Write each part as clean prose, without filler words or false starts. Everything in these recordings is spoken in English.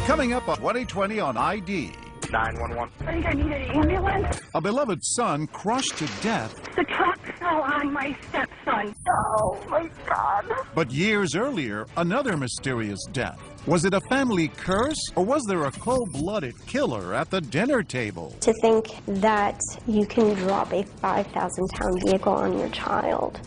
Coming up on 2020 on ID. 911. I think I need an ambulance. A beloved son crushed to death. The truck fell on my stepson. Oh, my God. But years earlier, another mysterious death. Was it a family curse, or was there a cold-blooded killer at the dinner table? To think that you can drop a 5,000-pound vehicle on your child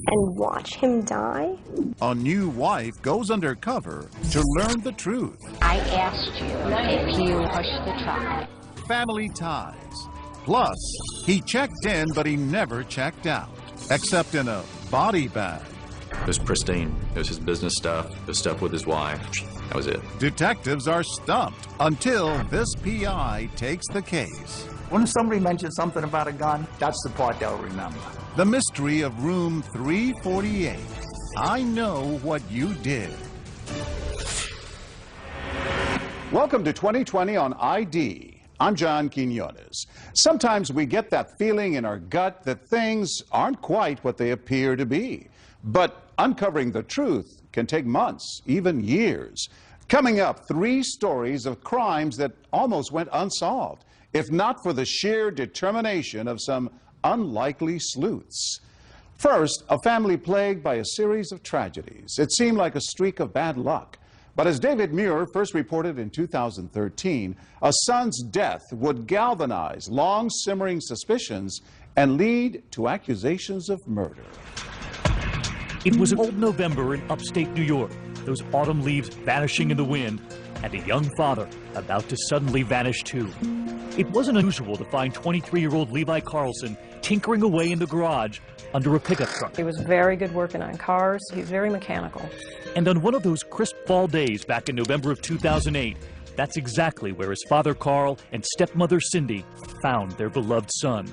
and watch him die? A new wife goes undercover to learn the truth. I asked you if you pushed the truck. Family ties. Plus, he checked in, but he never checked out, except in a body bag. It was pristine. It was his business stuff, the stuff with his wife. That was it. Detectives are stumped until this PI takes the case. When somebody mentions something about a gun, that's the part they'll remember. The mystery of room 348. I know what you did. Welcome to 2020 on ID. I'm John Quinones. Sometimes we get that feeling in our gut that things aren't quite what they appear to be. But uncovering the truth can take months, even years. Coming up, 3 stories of crimes that almost went unsolved, if not for the sheer determination of some unlikely sleuths. First, a family plagued by a series of tragedies. It seemed like a streak of bad luck. But as David Muir first reported in 2013, a son's death would galvanize long-simmering suspicions and lead to accusations of murder. It was old November in upstate New York, those autumn leaves vanishing in the wind, and a young father about to suddenly vanish too. It wasn't unusual to find 23-year-old Levi Carlson tinkering away in the garage under a pickup truck. He was very good working on cars. He was very mechanical. And on one of those crisp fall days back in November of 2008, that's exactly where his father Carl and stepmother Cindy found their beloved son.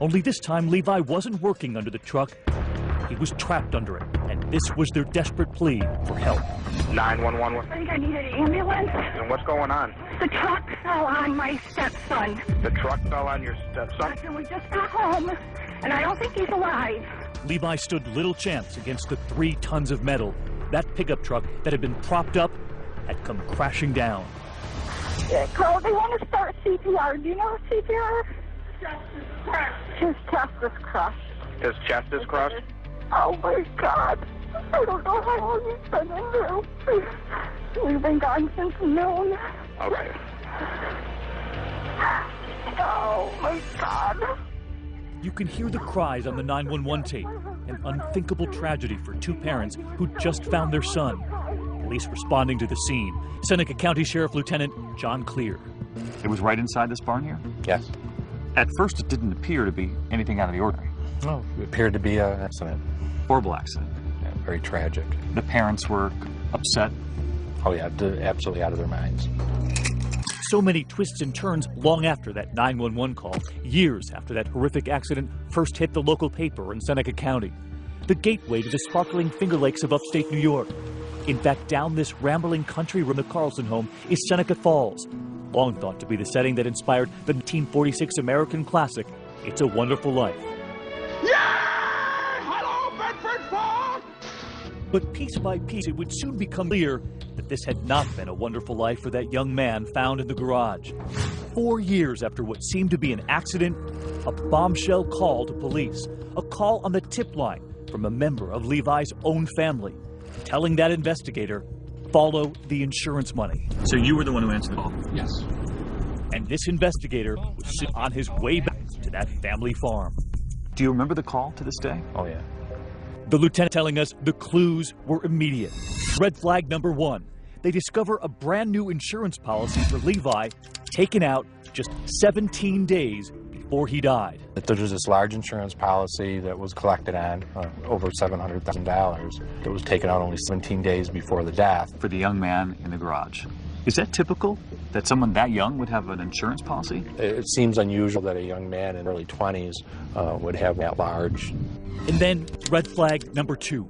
Only this time Levi wasn't working under the truck. He was trapped under it, and this was their desperate plea for help. 911. I think I need an ambulance. And what's going on? The truck fell on my stepson. The truck fell on your stepson? And we just got home, and I don't think he's alive. Levi stood little chance against the 3 tons of metal. That pickup truck that had been propped up had come crashing down. Carl, they want to start CPR. Do you know CPR? Chest is crushed. His chest is crushed. His chest is crushed? Oh my God. I don't know how long he's been in there. We've been gone since noon. Okay. Oh my God. You can hear the cries on the 911 tape, an unthinkable tragedy for 2 parents who just found their son. Police responding to the scene. Seneca County Sheriff Lieutenant John Clear. It was right inside this barn here? Yes. At first, it didn't appear to be anything out of the ordinary. No, it appeared to be an accident. Horrible accident. Yeah, very tragic. The parents were upset. Oh yeah, absolutely out of their minds. So many twists and turns long after that 911 call, years after that horrific accident first hit the local paper in Seneca County. The gateway to the sparkling Finger Lakes of upstate New York. In fact, down this rambling country from the Carlson home is Seneca Falls, long thought to be the setting that inspired the 1946 American classic, It's a Wonderful Life. But piece by piece, it would soon become clear that this had not been a wonderful life for that young man found in the garage. 4 years after what seemed to be an accident, a bombshell call to police, a call on the tip line from a member of Levi's own family, telling that investigator, follow the insurance money. So you were the one who answered the call? Yes. And this investigator was on his way back to that family farm. Do you remember the call to this day? Oh yeah. The lieutenant telling us the clues were immediate. Red flag number 1. They discover a brand new insurance policy for Levi taken out just 17 days before he died. There was this large insurance policy that was collected on over $700,000 that was taken out only 17 days before the death. For the young man in the garage. Is that typical that someone that young would have an insurance policy? It seems unusual that a young man in early 20s would have that large. And then red flag number 2.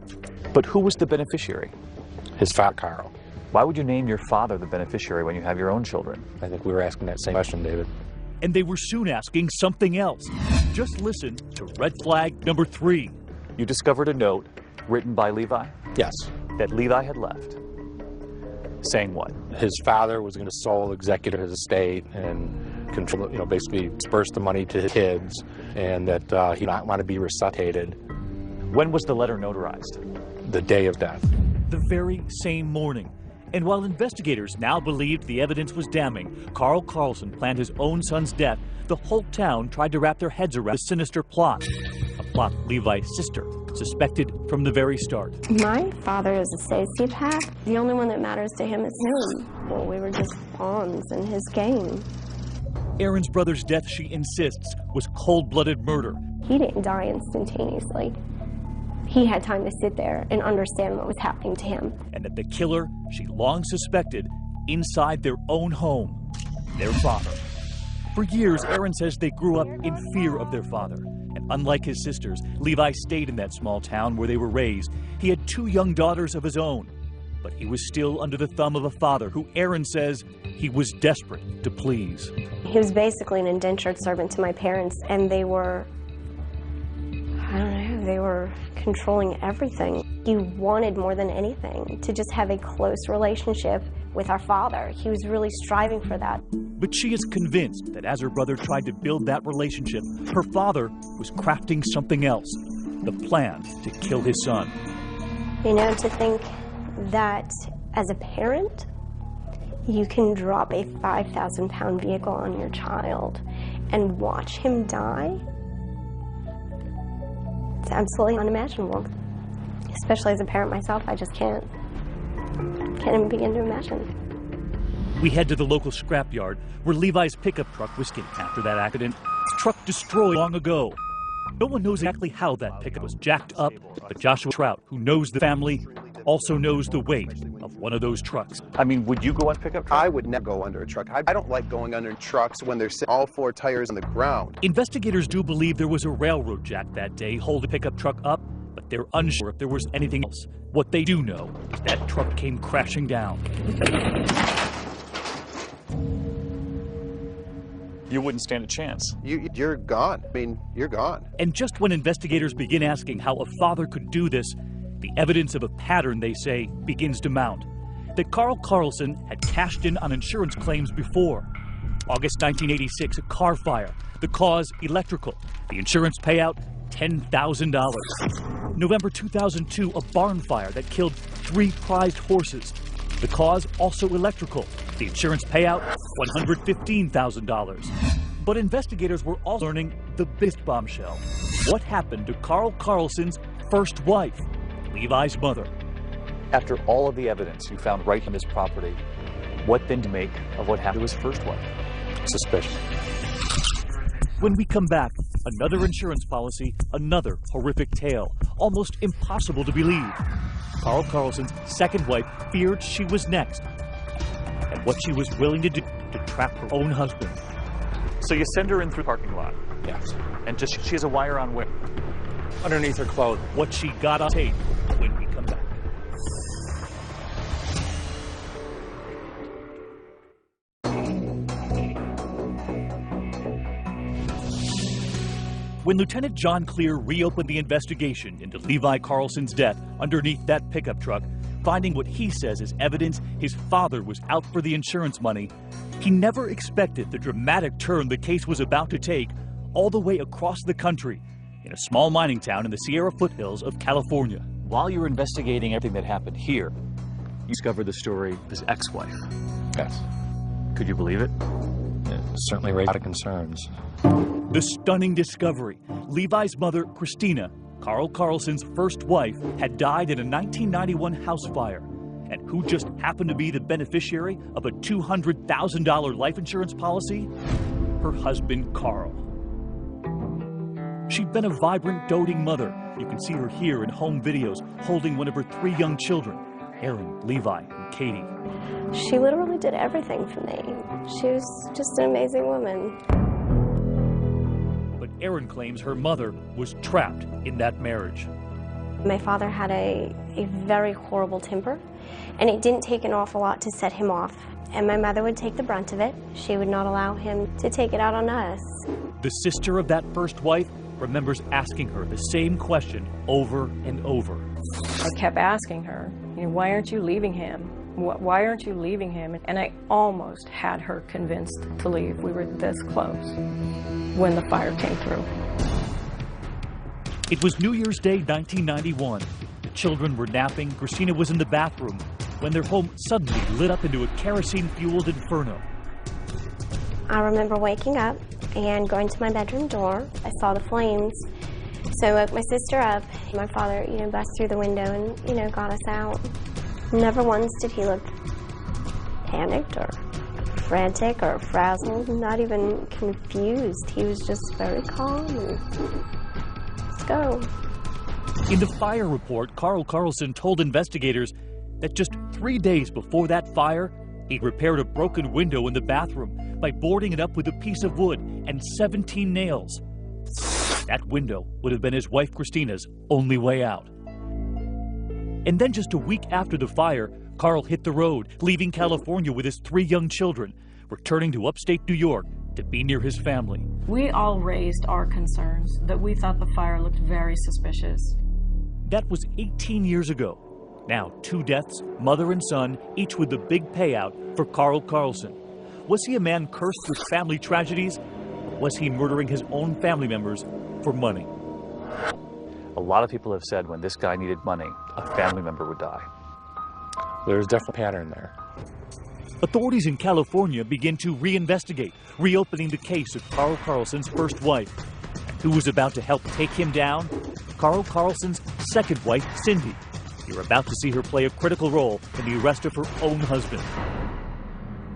But who was the beneficiary? His father, Carl. Why would you name your father the beneficiary when you have your own children? I think we were asking that same question, David. And they were soon asking something else. Just listen to red flag number 3. You discovered a note written by Levi? Yes. That Levi had left. Saying what? His father was going to sole executor his estate and control, basically disperse the money to his kids, and that he did not want to be resuscitated. When was the letter notarized? The day of death. The very same morning. And while investigators now believed the evidence was damning, Carl Carlson planned his own son's death, the whole town tried to wrap their heads around the sinister plot. A plot Levi's sister suspected from the very start. My father is a sociopath. The only one that matters to him is him. Well, we were just pawns in his game. Aaron's brother's death, she insists, was cold-blooded murder. He didn't die instantaneously. He had time to sit there and understand what was happening to him. And that the killer she long suspected inside their own home, their father. For years, Aaron says they grew up in fear of their father. And unlike his sisters, Levi stayed in that small town where they were raised. He had 2 young daughters of his own. But he was still under the thumb of a father who Aaron says he was desperate to please. He was basically an indentured servant to my parents, and they were, I don't know, they were controlling everything. He wanted more than anything to just have a close relationship with our father. He was really striving for that. But she is convinced that as her brother tried to build that relationship, her father was crafting something else, the plan to kill his son. To think that as a parent, you can drop a 5,000-pound vehicle on your child and watch him die, it's absolutely unimaginable. Especially as a parent myself, I just can't even begin to imagine. We head to the local scrapyard where Levi's pickup truck was getting after that accident. His truck destroyed long ago. No one knows exactly how that pickup was jacked up, but Joshua Trout, who knows the family, also knows the weight of one of those trucks. I mean, would you go on pickup truck? I would never go under a truck. I don't like going under trucks when there's all 4 tires on the ground. Investigators do believe there was a railroad jack that day holding the pickup truck up, but they're unsure if there was anything else. What they do know is that truck came crashing down. You wouldn't stand a chance. You're gone. I mean, you're gone. And just when investigators begin asking how a father could do this, the evidence of a pattern, they say, begins to mount. That Carl Carlson had cashed in on insurance claims before. August 1986, a car fire. The cause, electrical. The insurance payout, $10,000. November 2002, a barn fire that killed 3 prized horses. The cause, also electrical. The insurance payout, $115,000. But investigators were also learning the biggest bombshell. What happened to Carl Carlson's first wife, Levi's mother? After all of the evidence you found right on this property, what then to make of what happened to his first wife? Suspicion. When we come back, another insurance policy, another horrific tale, almost impossible to believe. Carl Carlson's second wife feared she was next, and what she was willing to do to trap her own husband. So you send her in through the parking lot? Yes. And she has a wire on where? Underneath her clothing. What she got on tape when we come back. When Lieutenant John Clear reopened the investigation into Levi Carlson's death underneath that pickup truck, finding what he says is evidence his father was out for the insurance money, he never expected the dramatic turn the case was about to take all the way across the country in a small mining town in the Sierra foothills of California. While you're investigating everything that happened here, you discovered the story of his ex-wife. Yes. Could you believe it? It certainly raised a lot of concerns. The stunning discovery: Levi's mother, Christina, Carl Carlson's first wife, had died in a 1991 house fire. And who just happened to be the beneficiary of a $200,000 life insurance policy? Her husband, Carl. She'd been a vibrant, doting mother. You can see her here in home videos, holding one of her 3 young children, Aaron, Levi, and Katie. She literally did everything for me. She was just an amazing woman. But Aaron claims her mother was trapped in that marriage. My father had a very horrible temper, and it didn't take an awful lot to set him off. And my mother would take the brunt of it. She would not allow him to take it out on us. The sister of that first wife remembers asking her the same question over and over. I kept asking her, why aren't you leaving him? Why aren't you leaving him? And I almost had her convinced to leave. We were this close when the fire came through. It was New Year's Day, 1991. The children were napping. Christina was in the bathroom when their home suddenly lit up into a kerosene-fueled inferno. I remember waking up and going to my bedroom door. I saw the flames. So I woke my sister up. My father, bust through the window and, got us out. Never once did he look panicked or frantic or frazzled, not even confused. He was just very calm and, let's go. In the fire report, Carl Carlson told investigators that just 3 days before that fire, he'd repaired a broken window in the bathroom by boarding it up with a piece of wood and 17 nails. That window would have been his wife Christina's only way out. And then just a week after the fire, Carl hit the road, leaving California with his 3 young children, returning to upstate New York to be near his family. We all raised our concerns that we thought the fire looked very suspicious. That was 18 years ago. Now 2 deaths, mother and son, each with a big payout for Carl Carlson. Was he a man cursed with family tragedies? Or was he murdering his own family members for money? A lot of people have said when this guy needed money, a family member would die. There's definitely a pattern there. Authorities in California begin to reinvestigate, reopening the case of Carl Carlson's first wife. Who was about to help take him down? Carl Carlson's second wife, Cindy. You're about to see her play a critical role in the arrest of her own husband.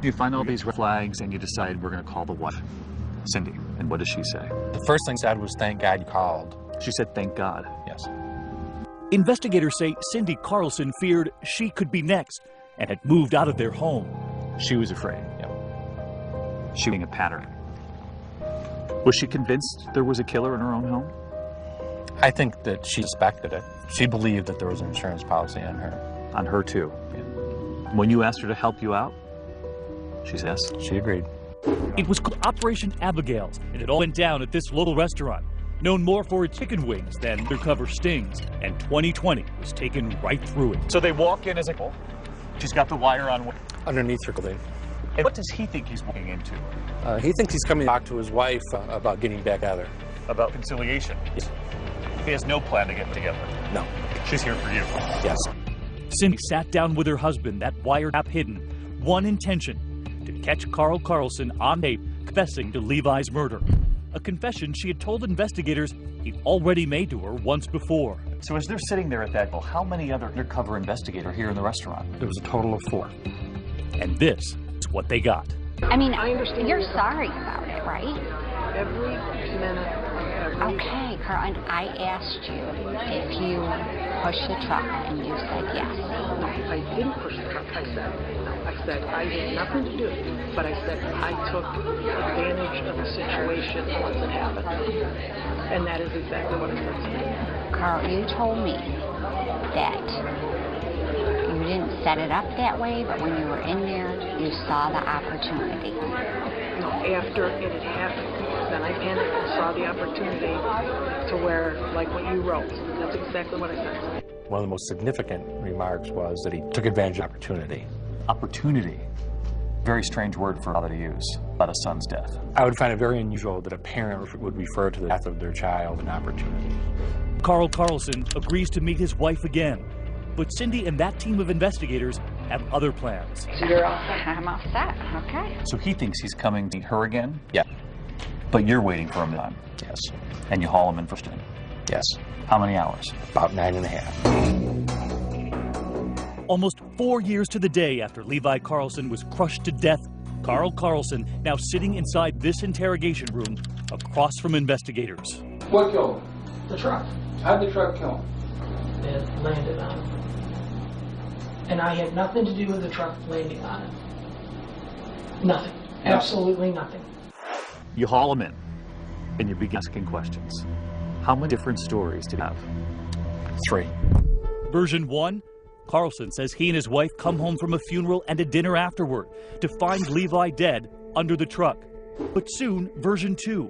You find all these red flags and you decide we're going to call the wife, Cindy. And what does she say? The first thing said was, "Thank God you called." She said, "Thank God." Yes. Investigators say Cindy Carlson feared she could be next and had moved out of their home. She was afraid. Yep. She being a pattern. Was she convinced there was a killer in her own home? I think that she suspected it. She believed that there was an insurance policy on her. On her too. Yeah. When you asked her to help you out, she said yes. She agreed. It was called Operation Abigail's, and it all went down at this local restaurant, known more for its chicken wings than undercover stings, and 2020 was taken right through it. So they walk in as a couple. She's got the wire on Underneath her clothing. And what does he think he's walking into? He thinks he's coming to talk to his wife about getting back together. About conciliation? Yes. He has no plan to get together? No. She's here for you? Yes. Cindy sat down with her husband, that wiretap hidden. One intention, to catch Carl Carlson on tape confessing to Levi's murder. A confession she had told investigators he'd already made to her once before. So as they're sitting there at that, well, how many other undercover investigators are here in the restaurant? There was a total of 4. And this is what they got. I mean, you're sorry about it, right? Every minute. Okay, Carl, and I asked you if you pushed the truck, and you said yes. No, I didn't push the truck. I said I had nothing to do, but I said I took advantage of the situation once it happened. And that is exactly what I said to you. Carl, you told me that you didn't set it up that way, but when you were in there, you saw the opportunity. No, after it had happened, then I panicked and saw the opportunity to where, like what you wrote. That's exactly what I said. One of the most significant remarks was that he took advantage of opportunity. Opportunity. Very strange word for a father to use about a son's death. I would find it very unusual that a parent would refer to the death of their child an opportunity. Carl Carlson agrees to meet his wife again, but Cindy and that team of investigators have other plans. So you're all set? I'm all set, okay. So he thinks he's coming to meet her again? Yeah. But you're waiting for him time? Yes. And you haul him in first in? Yes. How many hours? About 9.5. Almost 4 years to the day after Levi Carlson was crushed to death, Carl Carlson now sitting inside this interrogation room across from investigators. What killed him? The truck. How'd the truck kill him? It landed on him. And I had nothing to do with the truck landing on him. Nothing. Absolutely nothing. You haul him in, and you begin asking questions. How many different stories do you have? 3. Version 1, Carlson says he and his wife come home from a funeral and a dinner afterward to find Levi dead under the truck. But soon, version 2,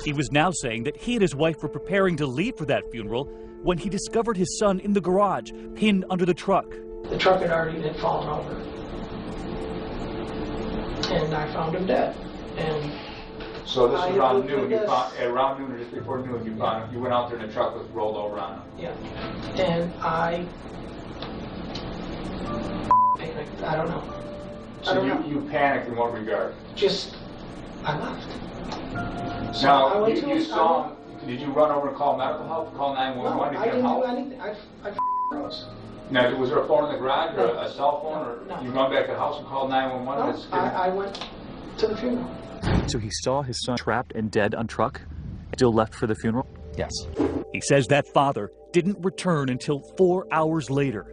he was now saying that he and his wife were preparing to leave for that funeral when he discovered his son in the garage, pinned under the truck. The truck had already been fallen over. and I found him dead. And so this is around noon. You this. found around noon or just before noon. You found him. You went out there and the truck was rolled over on him. Yeah, and I panicked. I don't know. So you panicked in what regard? Just I left. So now I went you saw him. Did you run over and call medical help? Call 911 to get help? No, I didn't do anything. I froze. Now, was there a phone in the garage or No. a cell phone, or No. you run back to the house and call 911? No, I went to the funeral. So he saw his son trapped and dead on truck, still left for the funeral? Yes. He says that father didn't return until 4 hours later.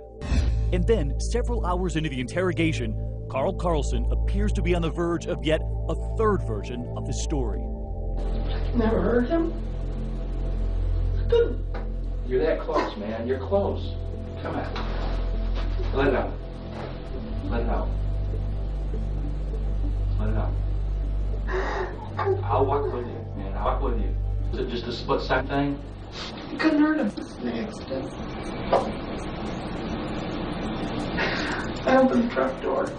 And then, several hours into the interrogation, Carl Carlson appears to be on the verge of yet a third version of the story. Never heard him? Good. You're that close, man. You're close. Come on. Let it out. Let it out. Let it out. I'll walk with you, man. I'll walk with you. Is it just a split-second thing? You couldn't hurt him. The accident. I opened the truck door.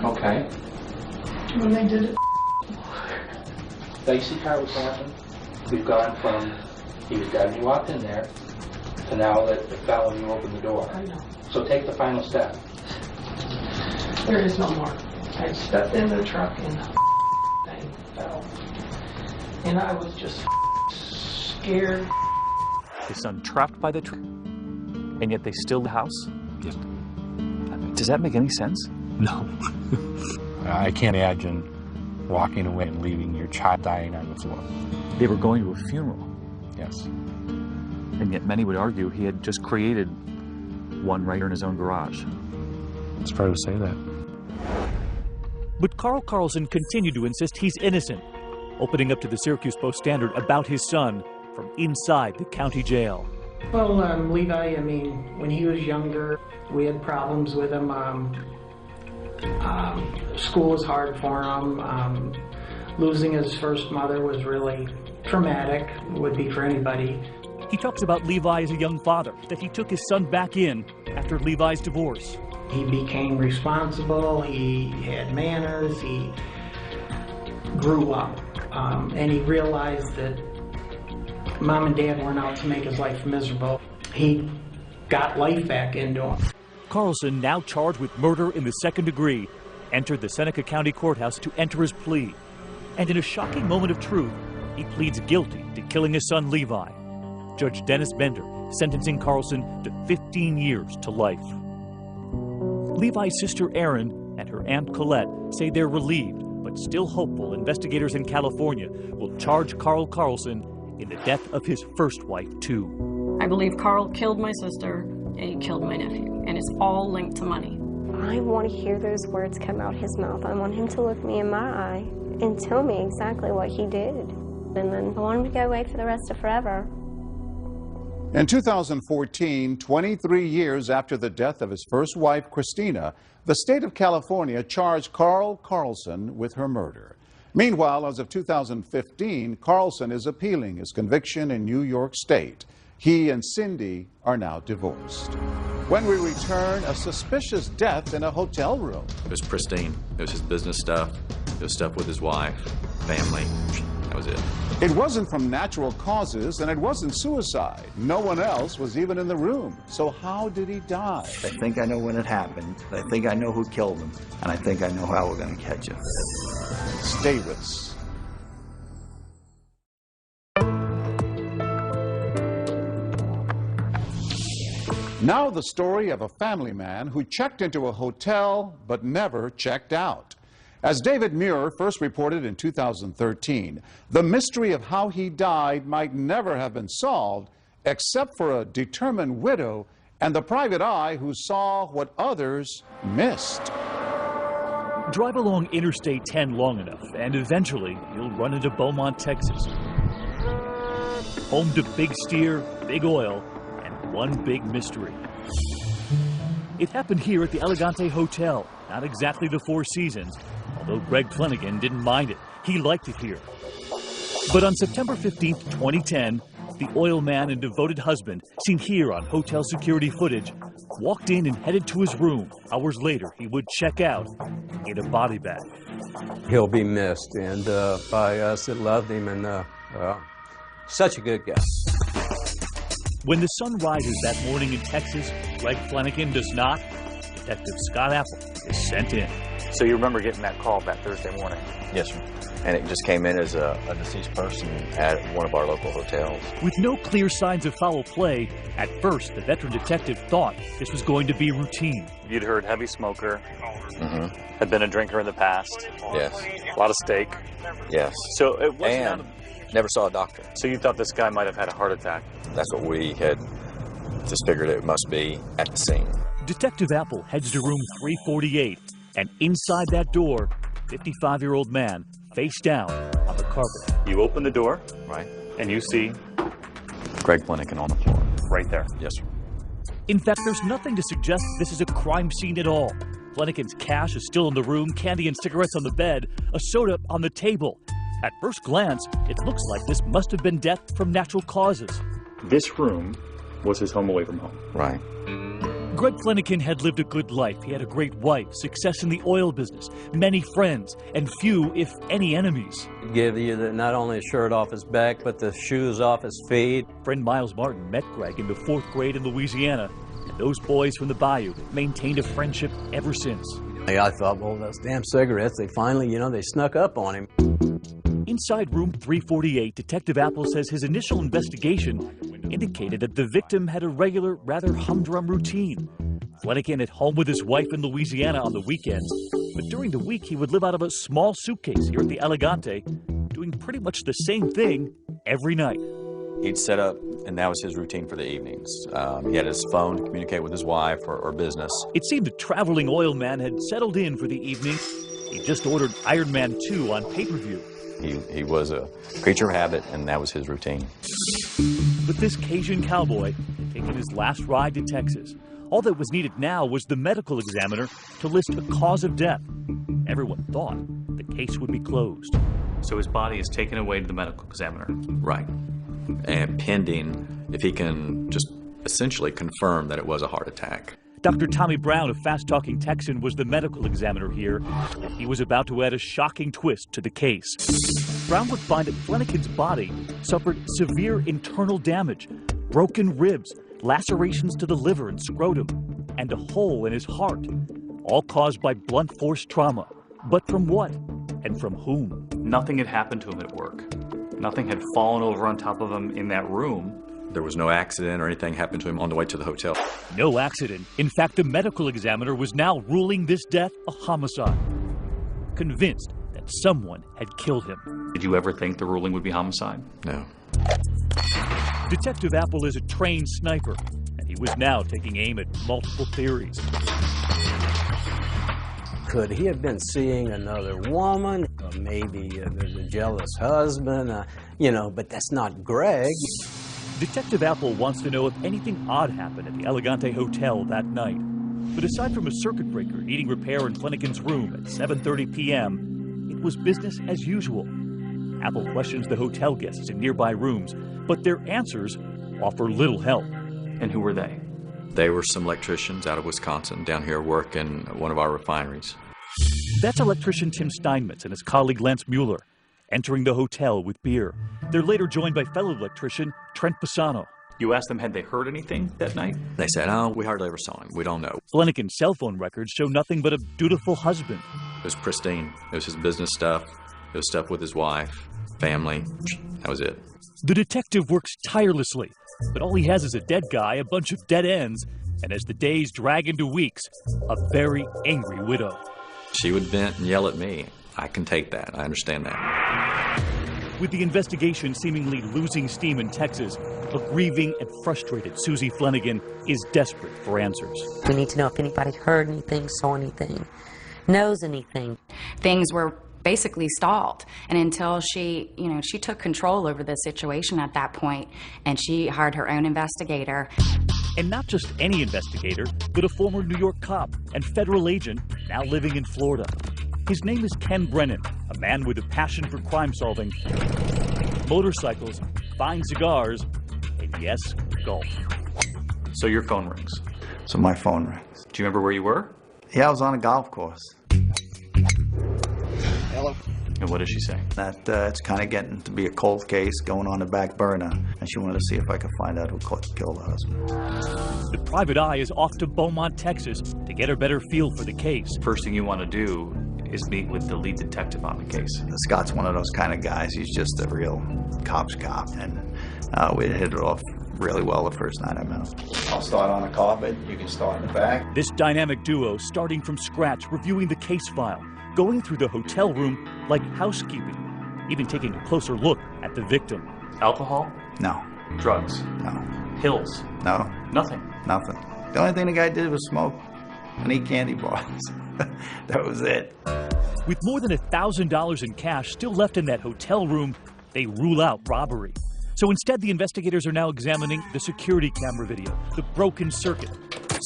Okay. When they did it. Now you see how it was happening? We've gone from he was dead and you walked in there to now that it fell and you opened the door. I know. So take the final step. There is no more. I stepped into the truck and the thing fell. And I was just scared. His son trapped by the truck, and yet they still the house? Yes. Does that make any sense? No. I can't imagine walking away and leaving your child dying on the floor. They were going to a funeral. Yes. And yet many would argue he had just created one right here in his own garage. It's fair to say that. But Carl Carlson continued to insist he's innocent, opening up to the Syracuse Post-Standard about his son from inside the county jail. Well, Levi, I mean, when he was younger, we had problems with him. School was hard for him. Losing his first mother was really traumatic, would be for anybody. He talks about Levi as a young father, that he took his son back in after Levi's divorce. He became responsible, he had manners, he grew up, and he realized that Mom and Dad weren't out to make his life miserable. He got life back into him. Carlson, now charged with murder in the second degree, entered the Seneca County Courthouse to enter his plea. And in a shocking moment of truth, he pleads guilty to killing his son Levi. Judge Dennis Bender sentencing Carlson to 15 years to life. Levi's sister Erin and her aunt Colette say they're relieved, but still hopeful investigators in California will charge Carl Carlson in the death of his first wife, too. I believe Carl killed my sister and he killed my nephew, and it's all linked to money. I want to hear those words come out his mouth. I want him to look me in my eye and tell me exactly what he did. And then I want him to go away for the rest of forever. In 2014, 23 years after the death of his first wife, Christina, the state of California charged Carl Carlson with her murder. Meanwhile, as of 2015, Carlson is appealing his conviction in New York State. He and Cindy are now divorced. When we return, a suspicious death in a hotel room. It was pristine. It was his business stuff. It was stuff with his wife, family. That was it. It wasn't from natural causes, and it wasn't suicide. No one else was even in the room. So how did he die? I think I know when it happened. I think I know who killed him. And I think I know how we're going to catch him. Stay with us. Now the story of a family man who checked into a hotel but never checked out. As David Muir first reported in 2013, the mystery of how he died might never have been solved except for a determined widow and the private eye who saw what others missed. Drive along Interstate 10 long enough, and eventually you'll run into Beaumont, Texas. Home to Big Steer, Big Oil, and one big mystery. It happened here at the Elegante Hotel, not exactly the Four Seasons, although Greg Flanagan didn't mind it. He liked it here. But on September 15th, 2010, the oil man and devoted husband, seen here on hotel security footage, walked in and headed to his room. Hours later, he would check out in a body bag. He'll be missed, and by us that loved him, and such a good guy. When the sun rises that morning in Texas, Greg Flanagan does not. Detective Scott Apple is sent in. So you remember getting that call that Thursday morning? Yes, sir. And it just came in as a deceased person at one of our local hotels. With no clear signs of foul play, at first the veteran detective thought this was going to be routine. You'd heard heavy smoker, had been a drinker in the past. Yes. A lot of steak. Yes. So it wasn't and never saw a doctor. So you thought this guy might have had a heart attack? That's what we had just figured it must be at the scene. Detective Apple heads to room 348, and inside that door, 55-year-old man face down on the carpet. You open the door, right, and you see Greg Flanagan on the floor. Right there. Yes, sir. In fact, there's nothing to suggest this is a crime scene at all. Flanagan's cash is still in the room, candy and cigarettes on the bed, a soda on the table. At first glance, it looks like this must have been death from natural causes. This room was his home away from home. Right. Greg Flanagan had lived a good life. He had a great wife, success in the oil business, many friends, and few, if any, enemies. Give you not only a shirt off his back, but the shoes off his feet. Friend Miles Martin met Greg in the 4th grade in Louisiana, and those boys from the bayou maintained a friendship ever since. I thought, well, those damn cigarettes, they finally, they snuck up on him. Inside room 348, Detective Apple says his initial investigation indicated that the victim had a regular, rather humdrum routine. Flanagan at home with his wife in Louisiana on the weekends, but during the week he would live out of a small suitcase here at the Elegante, doing pretty much the same thing every night. He'd set up, and that was his routine for the evenings. He had his phone to communicate with his wife or business. It seemed the traveling oil man had settled in for the evening. He just ordered Iron Man 2 on pay-per-view. He was a creature of habit, and that was his routine. But this Cajun cowboy had taken his last ride to Texas. All that was needed now was the medical examiner to list a cause of death. Everyone thought the case would be closed. So his body is taken away to the medical examiner. Right. And pending if he can just essentially confirm that it was a heart attack. Dr. Tommy Brown of Fast Talking Texan was the medical examiner here. He was about to add a shocking twist to the case. Brown would find that Flanagan's body suffered severe internal damage, broken ribs, lacerations to the liver and scrotum, and a hole in his heart, all caused by blunt force trauma. But from what? And from whom? Nothing had happened to him at work. Nothing had fallen over on top of him in that room. There was no accident or anything happened to him on the way to the hotel. No accident. In fact, the medical examiner was now ruling this death a homicide, convinced that someone had killed him. Did you ever think the ruling would be homicide? No. Detective Apple is a trained sniper, and he was now taking aim at multiple theories. Could he have been seeing another woman? Or maybe there's a jealous husband, but that's not Greg. Detective Apple wants to know if anything odd happened at the Elegante Hotel that night. But aside from a circuit breaker needing repair in Flanagan's room at 7:30 p.m., it was business as usual. Apple questions the hotel guests in nearby rooms, but their answers offer little help. And who were they? They were some electricians out of Wisconsin down here working at one of our refineries. That's electrician Tim Steinmetz and his colleague Lance Mueller, entering the hotel with beer. They're later joined by fellow electrician Trent Pisano. You asked them had they heard anything that night? They said, oh, we hardly ever saw him. We don't know. Flanagan's cell phone records show nothing but a dutiful husband. It was pristine. It was his business stuff. It was stuff with his wife, family. That was it. The detective works tirelessly, but all he has is a dead guy, a bunch of dead ends, and as the days drag into weeks, a very angry widow. She would vent and yell at me. I can take that. I understand that. With the investigation seemingly losing steam in Texas, a grieving and frustrated Susie Flanagan is desperate for answers. We need to know if anybody heard anything, saw anything, knows anything. Things were basically stalled, and until she took control over the situation at that point, and she hired her own investigator. And not just any investigator, but a former New York cop and federal agent now living in Florida. His name is Ken Brennan, a man with a passion for crime solving, motorcycles, fine cigars, and yes, golf. So your phone rings. So my phone rings. Do you remember where you were? Yeah, I was on a golf course. Hello? And what did she say? That it's kind of getting to be a cold case going on the back burner, and she wanted to see if I could find out who killed her husband. The private eye is off to Beaumont, Texas to get a better feel for the case. First thing you want to do is meet with the lead detective on the case. Scott's one of those kind of guys. He's just a real cop's cop, and we hit it off really well the first night I met him. I'll start on the carpet. You can start in the back. This dynamic duo, starting from scratch, reviewing the case file, going through the hotel room like housekeeping, even taking a closer look at the victim. Alcohol? No. Drugs? No. Pills? No. Nothing? Nothing. The only thing the guy did was smoke and eat candy bars. That was it. With more than $1,000 in cash still left in that hotel room, they rule out robbery. So instead, the investigators are now examining the security camera video, the broken circuit,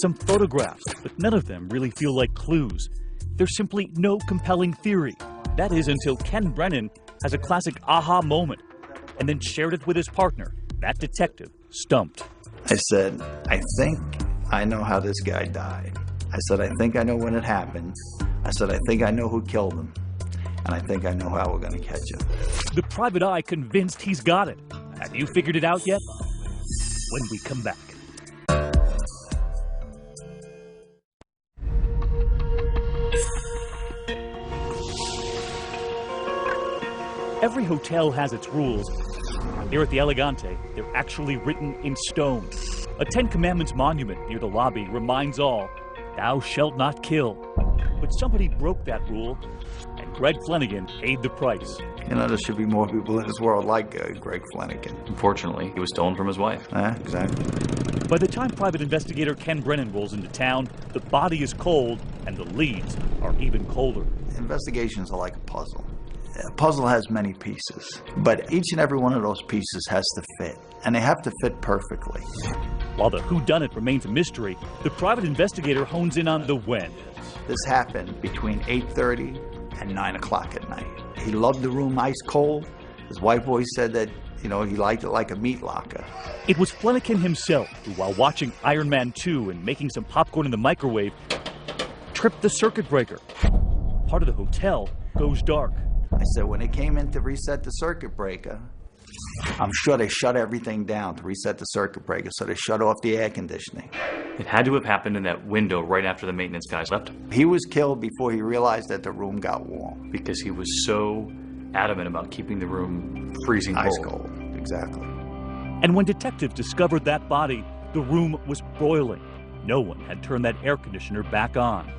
some photographs, but none of them really feel like clues. There's simply no compelling theory. That is until Ken Brennan has a classic aha moment and then shared it with his partner, that detective, stumped. I said, I think I know how this guy died. I said, I think I know when it happened. I said, I think I know who killed him. And I think I know how we're going to catch him. The private eye convinced he's got it. Have you figured it out yet? When we come back. Every hotel has its rules. Here at the Elegante, they're actually written in stone. A Ten Commandments monument near the lobby reminds all, thou shalt not kill. But somebody broke that rule, and Greg Flanagan paid the price. You know, there should be more people in this world like Greg Flanagan. Unfortunately, he was stolen from his wife. Exactly. By the time private investigator Ken Brennan rolls into town, the body is cold, and the leads are even colder. Investigations are like a puzzle. A puzzle has many pieces, but each and every one of those pieces has to fit, and they have to fit perfectly. While the whodunit remains a mystery, the private investigator hones in on the when. This happened between 8:30 and 9 o'clock at night. He loved the room ice cold. His wife always said that, you know, he liked it like a meat locker. It was Flanagan himself who, while watching Iron Man 2 and making some popcorn in the microwave, tripped the circuit breaker. Part of the hotel goes dark. I said, when they came in to reset the circuit breaker, I'm sure they shut everything down to reset the circuit breaker, so they shut off the air conditioning. It had to have happened in that window right after the maintenance guys left. He was killed before he realized that the room got warm. Because he was so adamant about keeping the room freezing cold. Ice cold, exactly. And when detectives discovered that body, the room was boiling. No one had turned that air conditioner back on.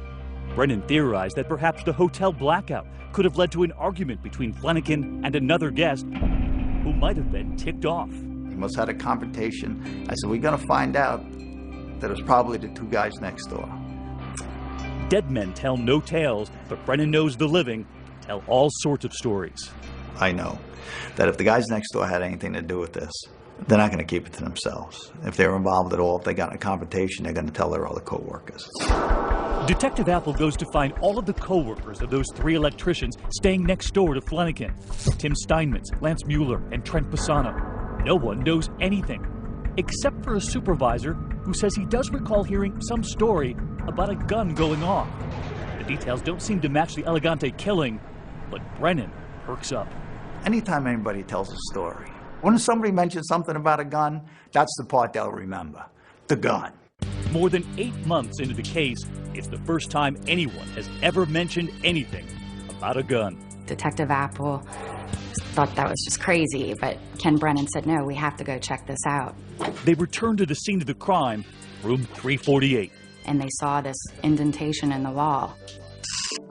Brennan theorized that perhaps the hotel blackout could have led to an argument between Flanagan and another guest who might have been ticked off. He must have had a confrontation. I said, we're going to find out that it was probably the two guys next door. Dead men tell no tales, but Brennan knows the living tell all sorts of stories. I know that if the guys next door had anything to do with this, they're not going to keep it to themselves. If they're involved at all, if they got in a confrontation, they're going to tell their other co-workers. Detective Apple goes to find all of the co-workers of those three electricians staying next door to Flanagan. Tim Steinmetz, Lance Mueller, and Trent Pisano. No one knows anything, except for a supervisor who says he does recall hearing some story about a gun going off. The details don't seem to match the Elegante killing, but Brennan perks up. Anytime anybody tells a story, when somebody mentions something about a gun, that's the part they'll remember. The gun. More than 8 months into the case, it's the first time anyone has ever mentioned anything about a gun. Detective Apple thought that was just crazy, but Ken Brennan said, no, we have to go check this out. They returned to the scene of the crime, room 348. And they saw this indentation in the wall.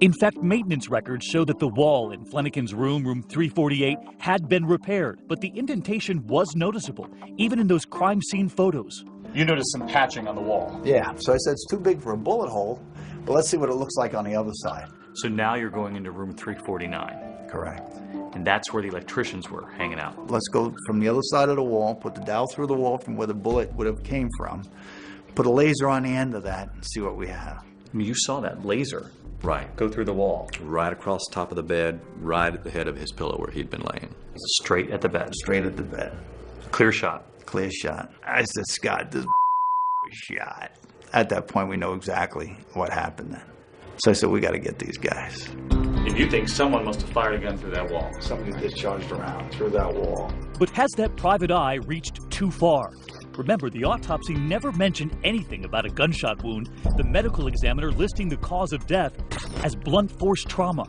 In fact, maintenance records show that the wall in Flanagan's room, room 348, had been repaired, but the indentation was noticeable, even in those crime scene photos. You noticed some patching on the wall. Yeah, so I said it's too big for a bullet hole, but let's see what it looks like on the other side. So now you're going into room 349. Correct. And that's where the electricians were hanging out. Let's go from the other side of the wall, put the dowel through the wall from where the bullet would have came from, put a laser on the end of that, and see what we have. I mean, you saw that laser. Right. Go through the wall. Right across the top of the bed, right at the head of his pillow where he'd been laying. Straight at the bed. Straight at the bed. Clear shot. Clear shot. I said, Scott, this shot. at that point, we know exactly what happened then. So I said, we got to get these guys. And you think someone must have fired a gun through that wall? Somebody discharged around through that wall. But has that private eye reached too far? Remember, the autopsy never mentioned anything about a gunshot wound, the medical examiner listing the cause of death as blunt force trauma.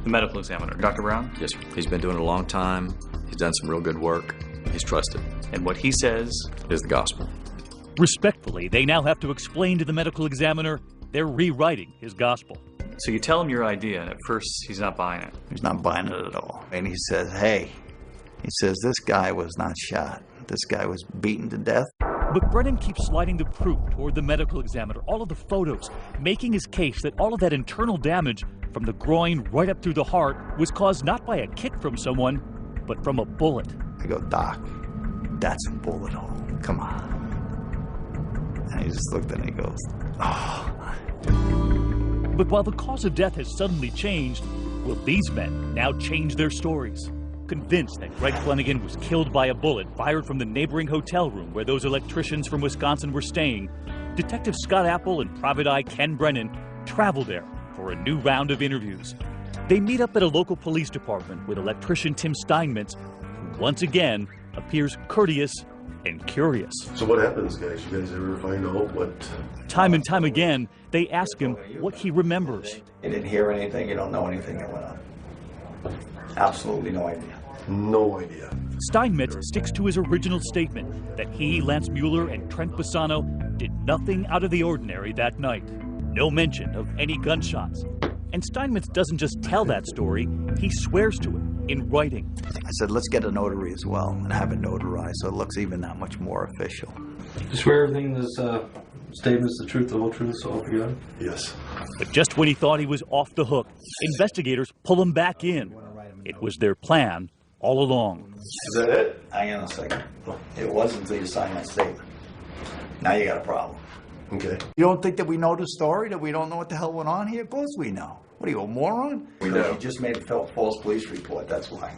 The medical examiner, Dr. Brown? Yes, sir. He's been doing it a long time. He's done some real good work. He's trusted. And what he says is the gospel. Respectfully, they now have to explain to the medical examiner they're rewriting his gospel. So you tell him your idea, and at first he's not buying it. He's not buying it at all. And he says, hey, he says, this guy was not shot. This guy was beaten to death. But Brennan keeps sliding the proof toward the medical examiner, all of the photos, making his case that all of that internal damage from the groin right up through the heart was caused not by a kick from someone, but from a bullet. I go, Doc, that's a bullet hole. Come on. And he just looked and he goes, oh. But while the cause of death has suddenly changed, will these men now change their stories? Convinced that Greg Flanagan was killed by a bullet fired from the neighboring hotel room where those electricians from Wisconsin were staying, Detective Scott Apple and Private Eye Ken Brennan travel there for a new round of interviews. They meet up at a local police department with electrician Tim Steinmetz, who once again appears courteous and curious. So what happens, guys? You guys ever find out what... Time and time again, they ask him what he remembers. You didn't hear anything, you don't know anything that went on. Absolutely no idea. No idea. Steinmetz sticks to his original statement that he, Lance Mueller, and Trent Bassano did nothing out of the ordinary that night. No mention of any gunshots. And Steinmetz doesn't just tell that story, he swears to it in writing. I said, let's get a notary as well and have it notarized so it looks even that much more official. You swear everything in this statement is the truth, the whole truth, so help you God? Yes. But just when he thought he was off the hook, investigators pull him back in. It was their plan all along. Is that it? Hang on a second. It wasn't until you signed that statement. Now you got a problem. Okay. You don't think that we know the story, that we don't know what the hell went on here? Of course we know. What are you, a moron? We know. You just made a false police report, that's why.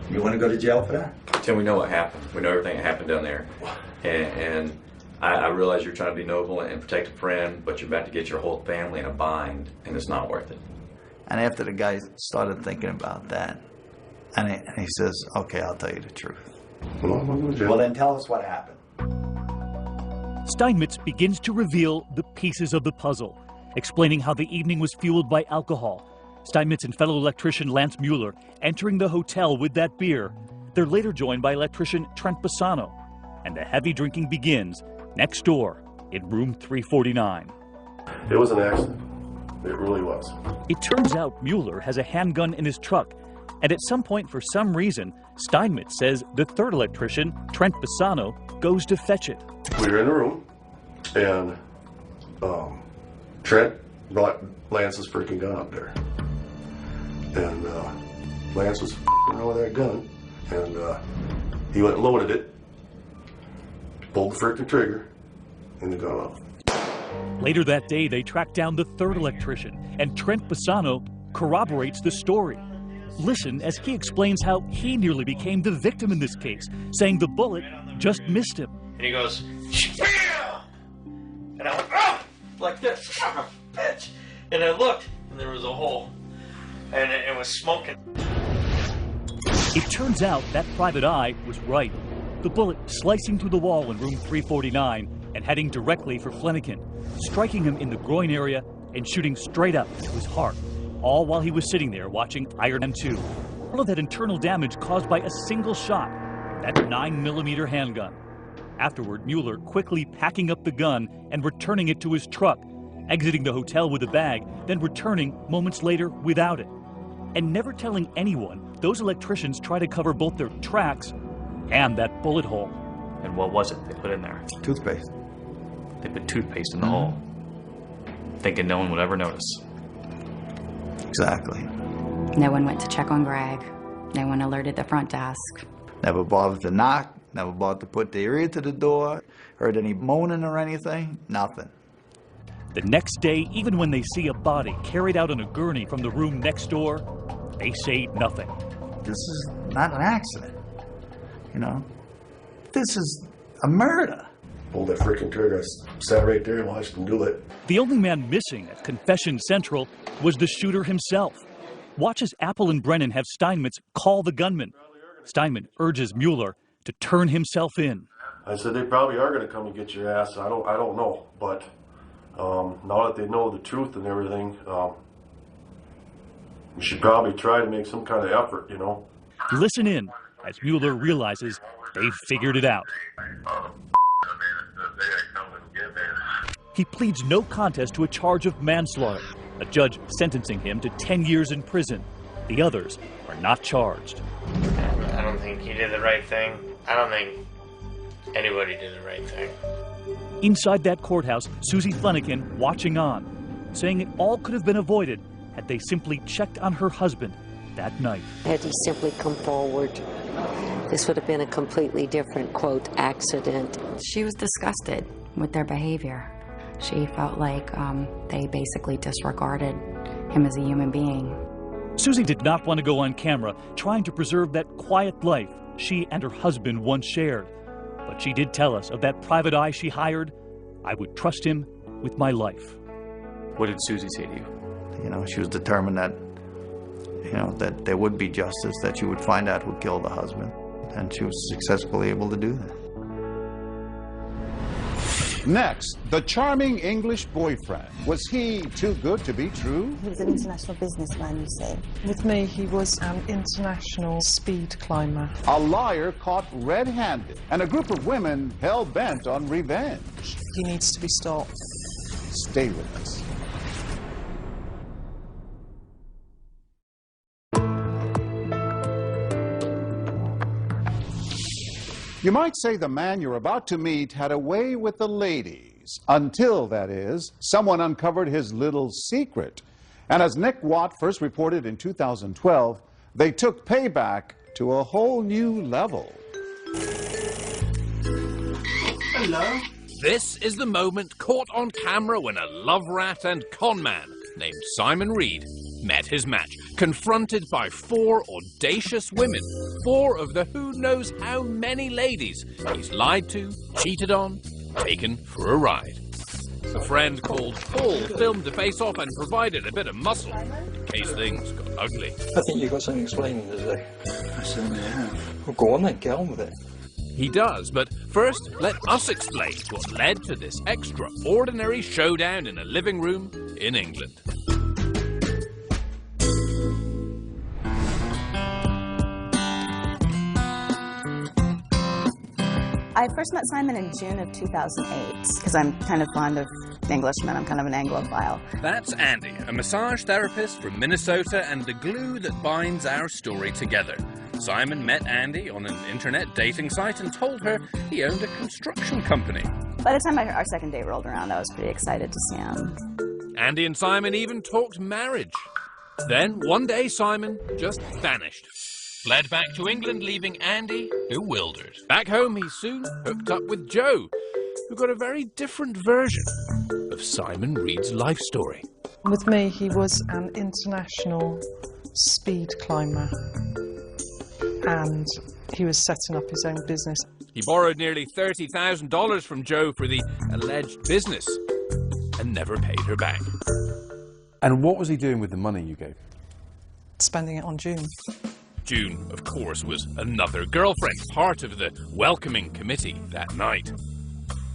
You want to go to jail for that? Tim, we know what happened. We know everything that happened down there. And I realize you're trying to be noble and protect a friend, but you're about to get your whole family in a bind, and it's not worth it. And after the guy started thinking about that, and he says, okay, I'll tell you the truth. Well, then tell us what happened. Steinmetz begins to reveal the pieces of the puzzle, explaining how the evening was fueled by alcohol. Steinmetz and fellow electrician Lance Mueller entering the hotel with that beer. They're later joined by electrician Trent Bassano, and the heavy drinking begins next door in room 349. It was an accident. It really was. It turns out Mueller has a handgun in his truck, and at some point, for some reason, Steinmetz says the third electrician, Trent Bassano, goes to fetch it. We were in the room, and Trent brought Lance's freaking gun up there. And Lance was around with that gun, and he went and loaded it, pulled the freaking trigger, and the gun off. Later that day, they track down the third electrician, and Trent Bassano corroborates the story. Listen as he explains how he nearly became the victim in this case, saying the bullet just missed him. And he goes, bam! And I went, oh! Like this, son of a bitch. And I looked, and there was a hole. And it was smoking. It turns out that private eye was right. The bullet slicing through the wall in room 349 and heading directly for Flanagan, striking him in the groin area and shooting straight up into his heart, all while he was sitting there watching Iron Man 2. All of that internal damage caused by a single shot, that 9mm handgun. Afterward, Mueller quickly packing up the gun and returning it to his truck, exiting the hotel with a bag, then returning moments later without it. And never telling anyone, those electricians try to cover both their tracks and that bullet hole. And what was it they put in there? Toothpaste. They put toothpaste in the hole, thinking no one would ever notice. Exactly. No one went to check on Greg. No one alerted the front desk. Never bothered to knock, never bothered to put their ear to the door, heard any moaning or anything, nothing. The next day, even when they see a body carried out on a gurney from the room next door, they say nothing. This is not an accident, you know? This is a murder. pulled that freaking trigger. I sat right there and watched him do it. The only man missing at Confession Central was the shooter himself. Watch as Apple and Brennan have Steinmetz call the gunman. Steinmetz urges Mueller to turn himself in. I said, they probably are going to come and get your ass. I don't know. But now that they know the truth and everything, you should probably try to make some kind of effort, you know. Listen in as Mueller realizes they've figured it out. He pleads no contest to a charge of manslaughter, a judge sentencing him to 10 years in prison. The others are not charged. I don't think he did the right thing. I don't think anybody did the right thing. Inside that courthouse, Susie Flanagan watching on, saying it all could have been avoided had they simply checked on her husband that night. Had he simply come forward, this would have been a completely different, quote, accident. She was disgusted with their behavior. She felt like they basically disregarded him as a human being. Susie did not want to go on camera trying to preserve that quiet life she and her husband once shared. But she did tell us of that private eye she hired. I would trust him with my life. What did Susie say to you? You know, she was determined that, you know, that there would be justice, that she would find out who killed the husband. And she was successfully able to do that. Next, the charming English boyfriend. Was he too good to be true? He was an international businessman, you say. With me, he was an international speed climber. A liar caught red-handed, and a group of women hell-bent on revenge. He needs to be stopped. Stay with us. You might say the man you're about to meet had a way with the ladies, until, that is, someone uncovered his little secret. And as Nick Watt first reported in 2012, they took payback to a whole new level. Hello. This is the moment caught on camera when a love rat and con man named Simon Reed met his match, confronted by 4 audacious women, 4 of the who knows how many ladies he's lied to, cheated on, taken for a ride. A friend called Paul filmed the face-off and provided a bit of muscle in case things got ugly. I think you've got something explaining to do. I certainly have. Well, go on then, get on with it. He does, but first, let us explain what led to this extraordinary showdown in a living room in England. I first met Simon in June of 2008, because I'm kind of fond of Englishmen. I'm kind of an Anglophile. That's Andy, a massage therapist from Minnesota and the glue that binds our story together. Simon met Andy on an internet dating site and told her he owned a construction company. By the time our second date rolled around, I was pretty excited to see him. Andy and Simon even talked marriage. Then, one day, Simon just vanished. Fled back to England, leaving Andy bewildered. Back home, he soon hooked up with Joe, who got a very different version of Simon Reed's life story. With me, he was an international speed climber, and he was setting up his own business. He borrowed nearly $30,000 from Joe for the alleged business and never paid her back. And what was he doing with the money you gave? Spending it on June. June, of course, was another girlfriend, part of the welcoming committee that night.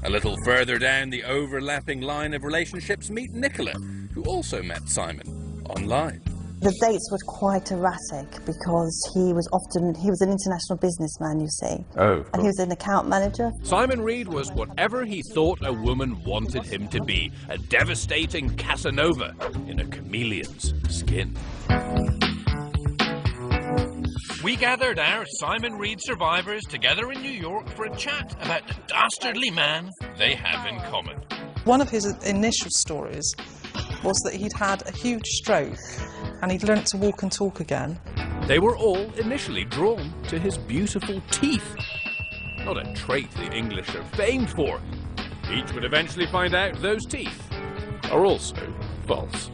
A little further down the overlapping line of relationships, meet Nicola, who also met Simon online. The dates were quite erratic because he was an international businessman, you see. Oh. And he was an account manager. Simon Reed was whatever he thought a woman wanted him to be, a devastating Casanova in a chameleon's skin. We gathered our Simon Reed survivors together in New York for a chat about the dastardly man they have in common. One of his initial stories was that he'd had a huge stroke and he'd learnt to walk and talk again. They were all initially drawn to his beautiful teeth. Not a trait the English are famed for. Each would eventually find out those teeth are also false.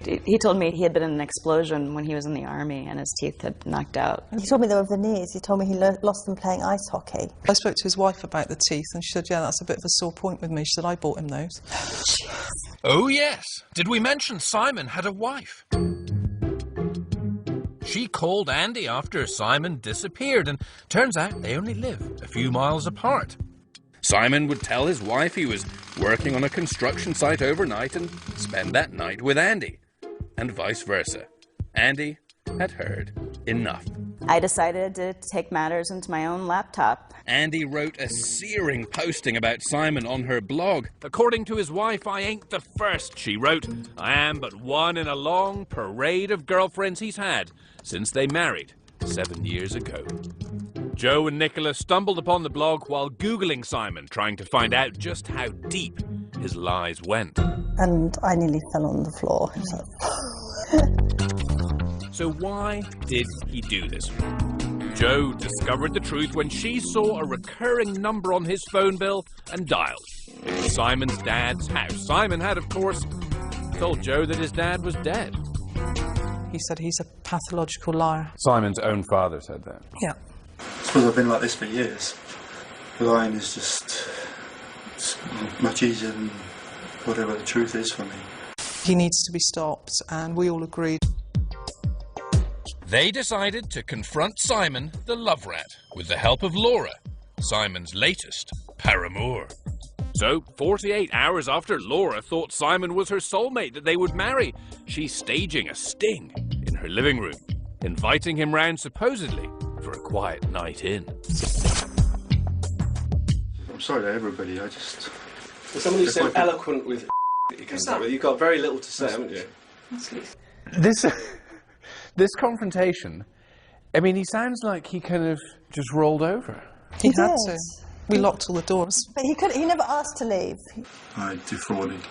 He told me he had been in an explosion when he was in the army and his teeth had knocked out. He told me they were veneers. He told me he lost them playing ice hockey. I spoke to his wife about the teeth and she said, yeah, that's a bit of a sore point with me. She said, I bought him those. Oh yes, did we mention Simon had a wife? She called Andy after Simon disappeared, and turns out they only live a few miles apart. Simon would tell his wife he was working on a construction site overnight and spend that night with Andy, and vice versa. Andy had heard enough. I decided to take matters into my own laptop. Andy wrote a searing posting about Simon on her blog. According to his wife, I ain't the first, she wrote. I am but one in a long parade of girlfriends he's had since they married 7 years ago. Joe and Nicola stumbled upon the blog while Googling Simon, trying to find out just how deep his lies went. And I nearly fell on the floor. So why did he do this? Joe discovered the truth when she saw a recurring number on his phone bill and dialed. It was Simon's dad's house. Simon had, of course, told Joe that his dad was dead. He said he's a pathological liar. Simon's own father said that. Yeah. I suppose I've been like this for years. Lying is just much easier than whatever the truth is for me. He needs to be stopped, and we all agreed. They decided to confront Simon, the love rat, with the help of Laura, Simon's latest paramour. So, 48 hours after Laura thought Simon was her soulmate that they would marry, she's staging a sting in her living room, inviting him round supposedly for a quiet night in. I'm sorry to everybody, I just... For someone who's so eloquent with that you can start with, you've got very little to say, haven't you? This confrontation, I mean, he sounds like he kind of just rolled over. He had to. We locked all the doors. But he never asked to leave. I defrauded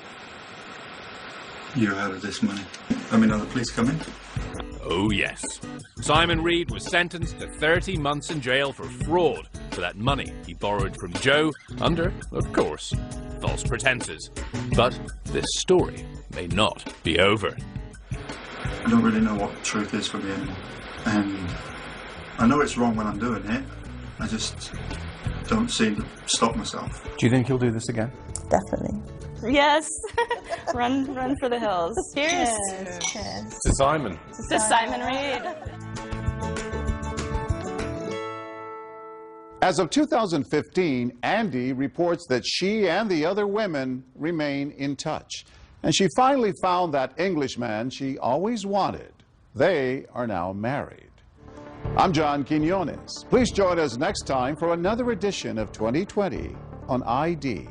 you out of this money. I mean, are the police coming? Oh yes. Simon Reed was sentenced to 30 months in jail for fraud for that money he borrowed from Joe under, of course, false pretenses. But this story may not be over. I don't really know what the truth is for me anymore. And I know it's wrong when I'm doing it. I just don't seem to stop myself. Do you think he'll do this again? Definitely. Yes. run for the hills. Cheers. Cheers. To Simon. To Simon Reed. As of 2015, Andy reports that she and the other women remain in touch. And she finally found that Englishman she always wanted. They are now married. I'm John Quinones. Please join us next time for another edition of 2020 on ID.